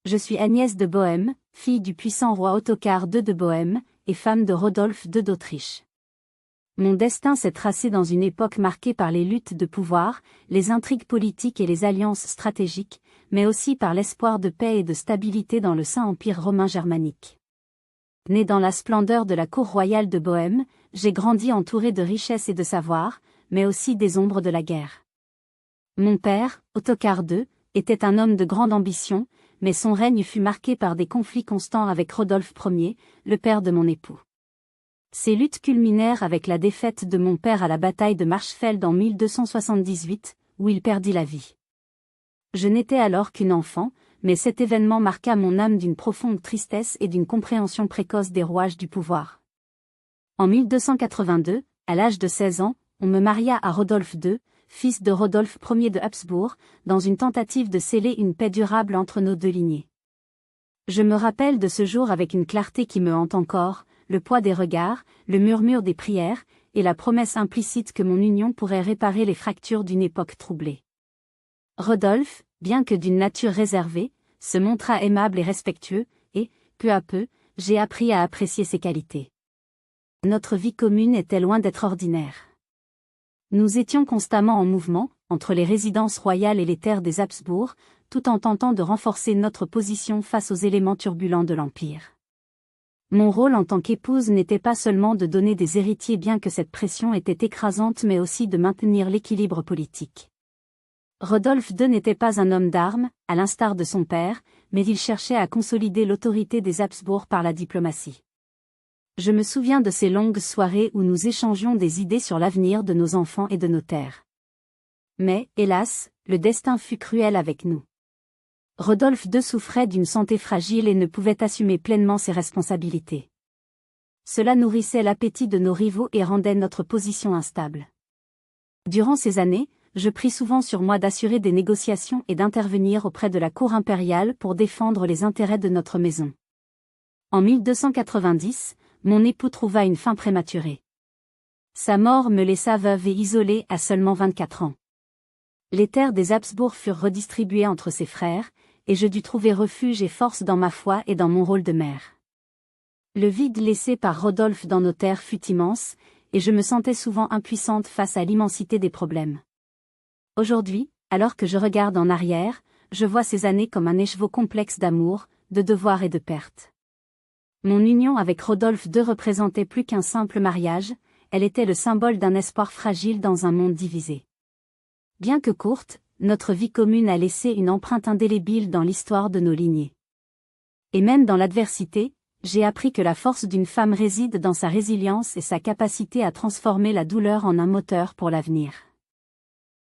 Je suis Agnès de Bohême, fille du puissant roi Ottokar II de Bohême, et femme de Rodolphe II d'Autriche. Mon destin s'est tracé dans une époque marquée par les luttes de pouvoir, les intrigues politiques et les alliances stratégiques, mais aussi par l'espoir de paix et de stabilité dans le Saint-Empire romain germanique. Né dans la splendeur de la cour royale de Bohême, j'ai grandi entouré de richesses et de savoir, mais aussi des ombres de la guerre. Mon père, Ottokar II, était un homme de grande ambition, mais son règne fut marqué par des conflits constants avec Rodolphe Ier, le père de mon époux. Ces luttes culminèrent avec la défaite de mon père à la bataille de Marchfeld en 1278, où il perdit la vie. Je n'étais alors qu'une enfant, mais cet événement marqua mon âme d'une profonde tristesse et d'une compréhension précoce des rouages du pouvoir. En 1282, à l'âge de 16 ans, on me maria à Rodolphe II, fils de Rodolphe Ier de Habsbourg, dans une tentative de sceller une paix durable entre nos deux lignées. Je me rappelle de ce jour avec une clarté qui me hante encore, le poids des regards, le murmure des prières, et la promesse implicite que mon union pourrait réparer les fractures d'une époque troublée. Rodolphe, bien que d'une nature réservée, se montra aimable et respectueux, et, peu à peu, j'ai appris à apprécier ses qualités. Notre vie commune était loin d'être ordinaire. Nous étions constamment en mouvement, entre les résidences royales et les terres des Habsbourg, tout en tentant de renforcer notre position face aux éléments turbulents de l'Empire. Mon rôle en tant qu'épouse n'était pas seulement de donner des héritiers bien que cette pression était écrasante mais aussi de maintenir l'équilibre politique. Rodolphe II n'était pas un homme d'armes, à l'instar de son père, mais il cherchait à consolider l'autorité des Habsbourg par la diplomatie. Je me souviens de ces longues soirées où nous échangions des idées sur l'avenir de nos enfants et de nos terres. Mais, hélas, le destin fut cruel avec nous. Rodolphe II souffrait d'une santé fragile et ne pouvait assumer pleinement ses responsabilités. Cela nourrissait l'appétit de nos rivaux et rendait notre position instable. Durant ces années, je pris souvent sur moi d'assurer des négociations et d'intervenir auprès de la cour impériale pour défendre les intérêts de notre maison. En 1290, mon époux trouva une fin prématurée. Sa mort me laissa veuve et isolée à seulement 24 ans. Les terres des Habsbourg furent redistribuées entre ses frères, et je dus trouver refuge et force dans ma foi et dans mon rôle de mère. Le vide laissé par Rodolphe dans nos terres fut immense, et je me sentais souvent impuissante face à l'immensité des problèmes. Aujourd'hui, alors que je regarde en arrière, je vois ces années comme un écheveau complexe d'amour, de devoirs et de pertes. Mon union avec Rodolphe II représentait plus qu'un simple mariage, elle était le symbole d'un espoir fragile dans un monde divisé. Bien que courte, notre vie commune a laissé une empreinte indélébile dans l'histoire de nos lignées. Et même dans l'adversité, j'ai appris que la force d'une femme réside dans sa résilience et sa capacité à transformer la douleur en un moteur pour l'avenir.